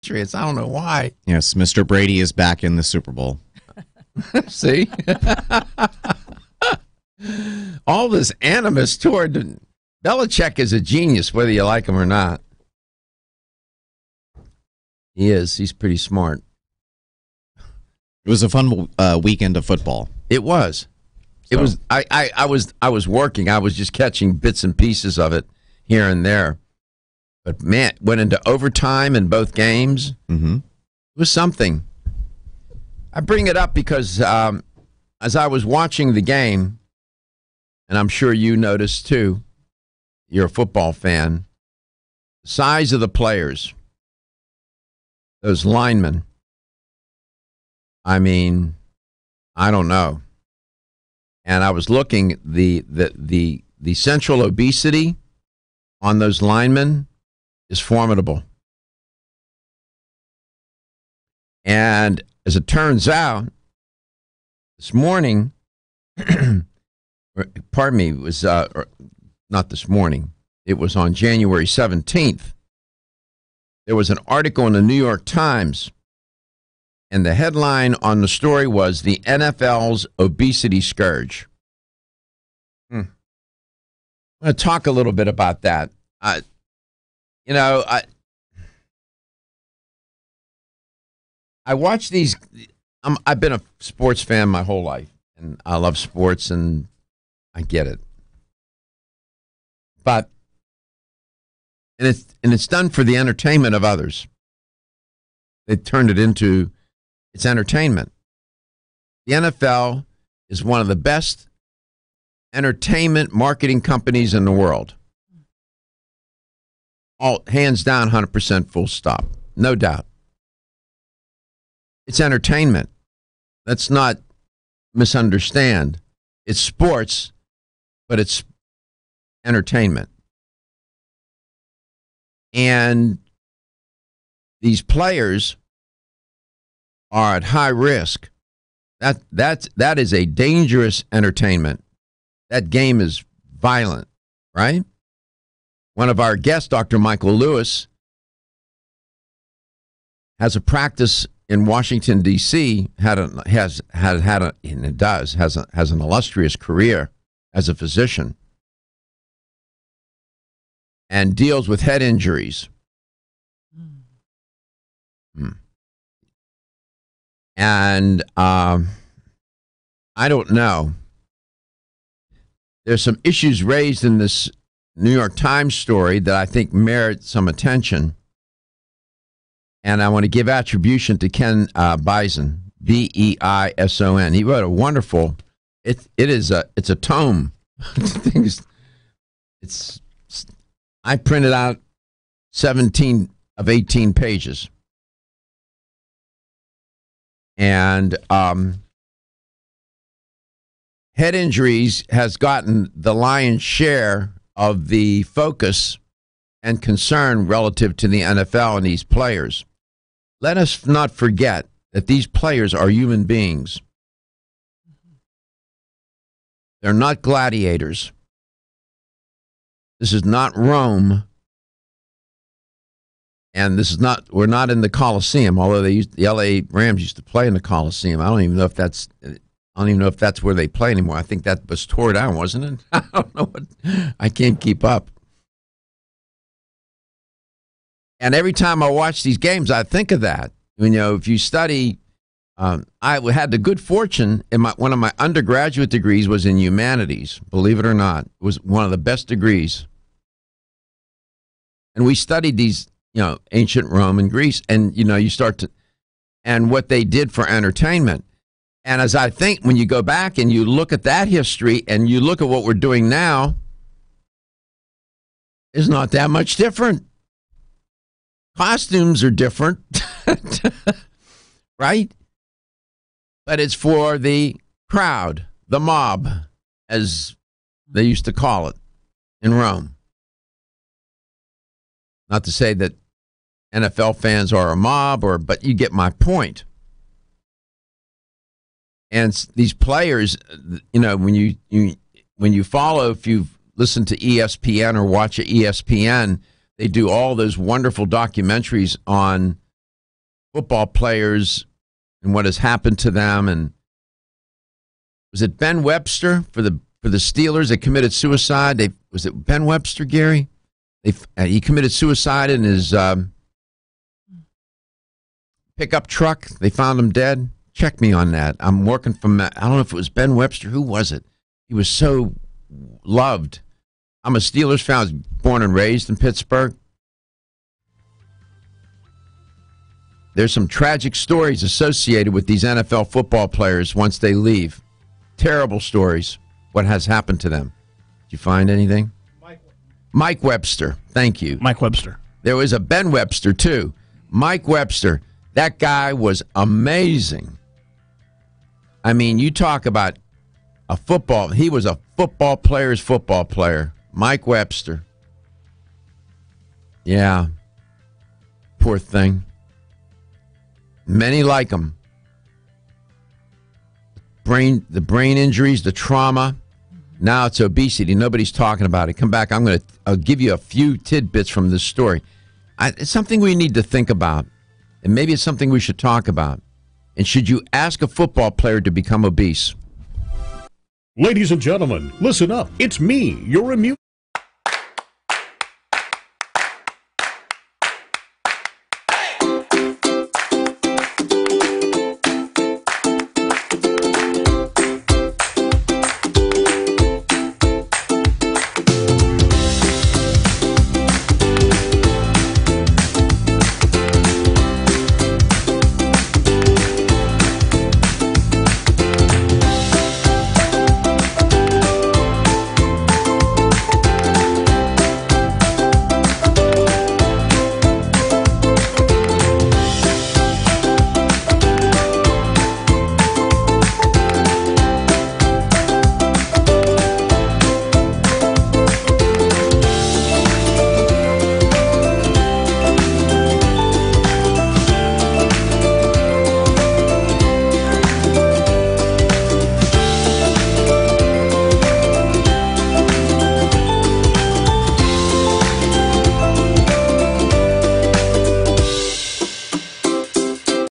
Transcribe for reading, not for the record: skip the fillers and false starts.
Patriots. I don't know why. Yes, Mr. Brady is back in the Super Bowl. See? All this animus toward Belichick is a genius, whether you like him or not. He is. He's pretty smart. It was a fun weekend of football. It was. It was. I was working. I was just catching bits and pieces of it here and there. But man, went into overtime in both games. Mm-hmm. It was something. I bring it up because as I was watching the game, and I'm sure you noticed too, you're a football fan, the size of the players, those linemen. I mean, I don't know. And I was looking, the central obesity on those linemen is formidable. And as it turns out, this morning, pardon me, it was not this morning, it was on January 17th. There was an article in the New York Times, and the headline on the story was the NFL's obesity scourge. I'm going to talk a little bit about that. I watch these. I've been a sports fan my whole life, and I love sports, and I get it. But it's done for the entertainment of others. They turned it into it's entertainment. The NFL is one of the best entertainment marketing companies in the world. All hands down, 100% full stop. No doubt. It's entertainment. Let's not misunderstand. It's sports, but it's entertainment. And these players are at high risk. That is a dangerous entertainment. That game is violent, right? One of our guests, Dr. Michael Lewis, has a practice in Washington, D.C., has an illustrious career as a physician and deals with head injuries. And I don't know. There's some issues raised in this New York Times story that I think merit some attention. And I want to give attribution to Ken Bison, Beison. He wrote a wonderful. It's a tome. I printed out 17 of 18 pages, and head injuries has gotten the lion's share of the focus and concern relative to the NFL and these players. Let us not forget that these players are human beings. They're not gladiators. This is not Rome. And we're not in the Coliseum, although the LA Rams used to play in the Coliseum. I don't even know if that's where they play anymore. I think that was tore down, wasn't it? I don't know I can't keep up. And every time I watch these games, I think of that. If you study, I had the good fortune in one of my undergraduate degrees was in humanities. Believe it or not, it was one of the best degrees. And we studied these, ancient Rome and Greece, and you start to, and what they did for entertainment. And as I think, when you go back and you look at that history and you look at what we're doing now, it's not that much different. Costumes are different, right? But it's for the crowd, the mob, as they used to call it in Rome. Not to say that NFL fans are a mob, but you get my point. And these players, when you follow, if you've listened to ESPN or watch ESPN, they do all those wonderful documentaries on football players and what has happened to them. And was it Ben Webster for the Steelers that committed suicide? Was it Ben Webster, Gary? He committed suicide in his pickup truck. They found him dead. Check me on that. I'm working from, I don't know if it was Ben Webster. Who was it? He was so loved. I'm a Steelers fan. I was born and raised in Pittsburgh. There's some tragic stories associated with these NFL football players once they leave. Terrible stories. What has happened to them? Did you find anything? Mike Webster. Thank you. Mike Webster. There was a Ben Webster, too. Mike Webster. That guy was amazing. I mean, you talk about a football. He was a football player's football player. Mike Webster. Yeah. Poor thing. Many like him. The brain injuries, the trauma. Now it's obesity. Nobody's talking about it. Come back. I'll give you a few tidbits from this story. It's something we need to think about. And maybe it's something we should talk about. And should you ask a football player to become obese? Ladies and gentlemen, listen up. It's me, your immune.